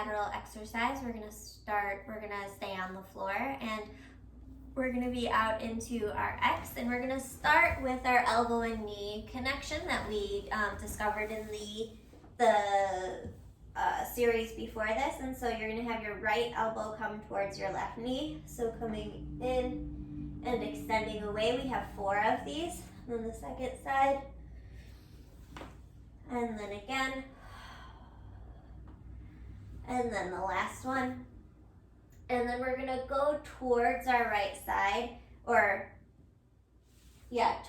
lateral exercise. We're gonna stay on the floor, and we're gonna be out into our X, and we're gonna start with our elbow and knee connection that we discovered in the series before this. And so you're gonna have your right elbow come towards your left knee. So coming in and extending away. We have 4 of these. And then the second side. And then again. And then the last one. And then we're gonna go towards our right side,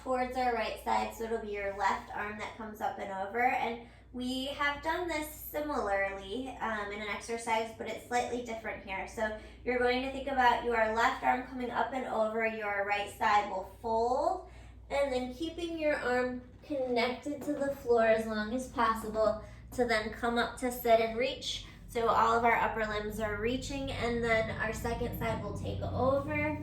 towards our right side. So it'll be your left arm that comes up and over. And we have done this similarly in an exercise, but it's slightly different here. So you're going to think about your left arm coming up and over, your right side will fold, and then keeping your arm connected to the floor as long as possible to then come up to sit and reach. So all of our upper limbs are reaching, and then our second side will take over,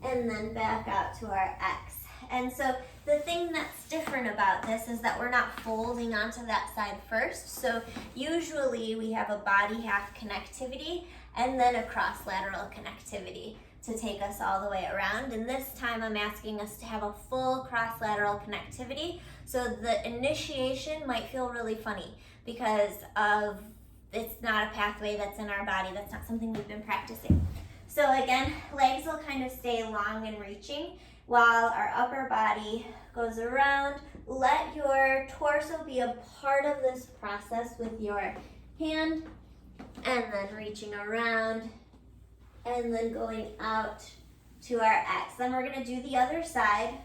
and then back out to our X. And so the thing that's different about this is that we're not folding onto that side first. So usually we have a body half connectivity and then a cross lateral connectivity to take us all the way around. And this time I'm asking us to have a full cross lateral connectivity. So the initiation might feel really funny because it's not a pathway that's in our body. That's not something we've been practicing. So again, legs will kind of stay long and reaching while our upper body goes around. Let your torso be a part of this process with your hand, and then reaching around, and then going out to our X. Then we're gonna do the other side,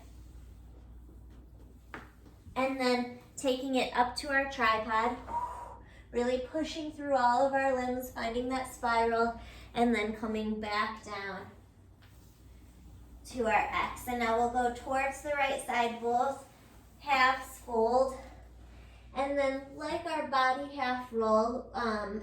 and then taking it up to our tripod, really pushing through all of our limbs, finding that spiral, and then coming back down to our X. And now we'll go towards the right side, both halves fold, and then like our body half roll,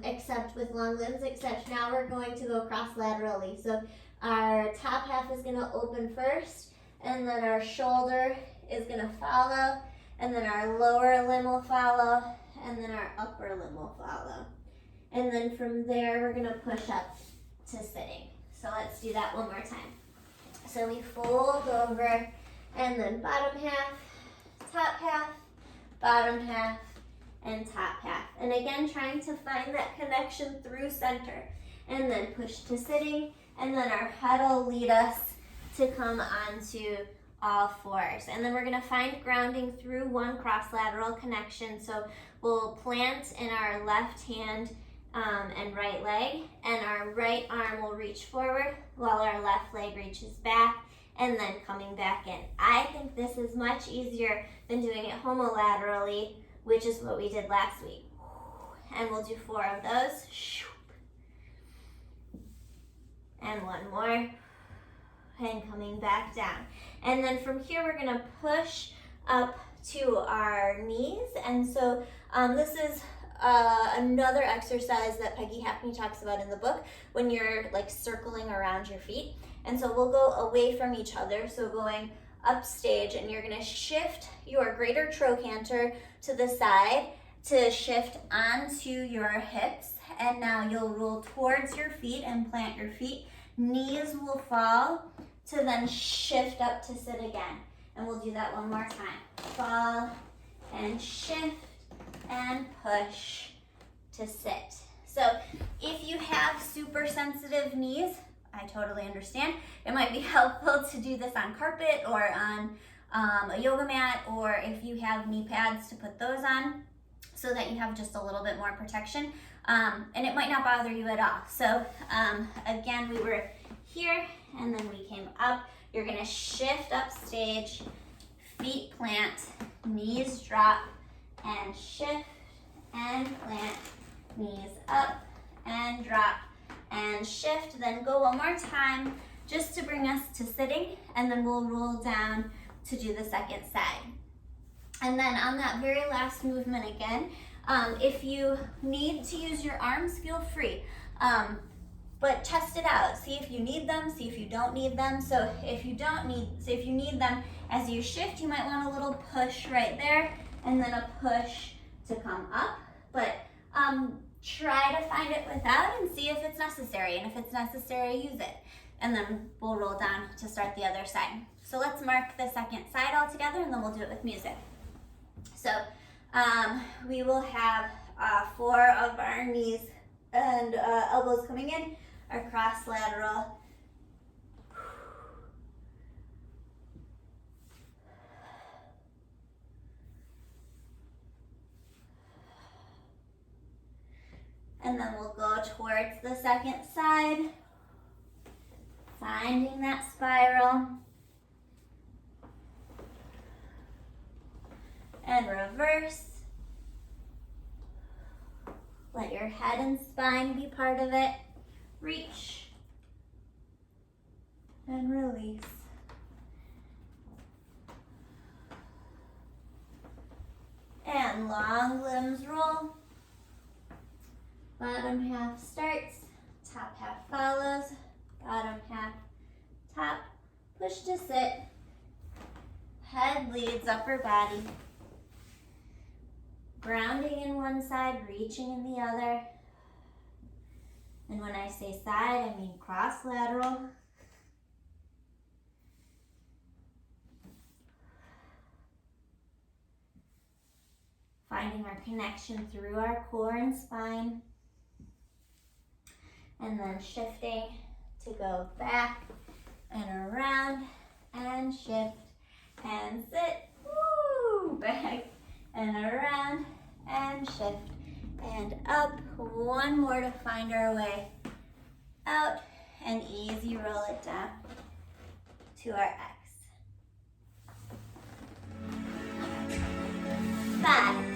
except with long limbs, except now we're going to go cross laterally. So our top half is gonna open first, and then our shoulder is gonna follow, and then our lower limb will follow, and then our upper limb will follow. And then from there, we're gonna push up to sitting. So let's do that one more time. So we fold over, and then bottom half, top half, bottom half, and top half. And again, trying to find that connection through center. And then push to sitting, and then our head will lead us to come onto all 4s. And then we're gonna find grounding through one cross lateral connection. So we'll plant in our left hand and right leg, and our right arm will reach forward while our left leg reaches back, and then coming back in. I think this is much easier than doing it homolaterally, which is what we did last week. And we'll do 4 of those. And one more, and coming back down. And then from here, we're gonna push up to our knees. And so this is another exercise that Peggy Hackney talks about in the book when you're like circling around your feet. And so we'll go away from each other, so going up stage, and you're gonna shift your greater trochanter to the side to shift onto your hips, and now you'll roll towards your feet and plant your feet. Knees will fall to then shift up to sit again. And we'll do that one more time. Fall and shift and push to sit. So if you have super sensitive knees, I totally understand. It might be helpful to do this on carpet or on a yoga mat, or if you have knee pads, to put those on so that you have just a little bit more protection. And it might not bother you at all. So again, we were here and then we came up. You're gonna shift up stage, feet plant, knees drop, and shift and plant, knees up and drop and shift. Then go one more time just to bring us to sitting, and then we'll roll down to do the second side. And then on that very last movement again, if you need to use your arms, feel free. But test it out. See if you need them, see if you don't need them. So if you need them, as you shift, you might want a little push right there, and then a push to come up. But try to find it without and see if it's necessary. And if it's necessary, use it. And then we'll roll down to start the other side. So let's mark the second side all together and then we'll do it with music. So we will have 4 of our knees and elbows coming in, our cross lateral. And then we'll go towards the second side, finding that spiral. And reverse. Let your head and spine be part of it. Reach and release. And long limbs roll. Bottom half starts, top half follows, bottom half, top, push to sit. Head leads upper body. Grounding in one side, reaching in the other. And when I say side, I mean cross lateral. Finding our connection through our core and spine. And then shifting to go back and around and shift and sit. Woo! Back and around and shift and up. One more to find our way out and easy roll it down to our X. 5,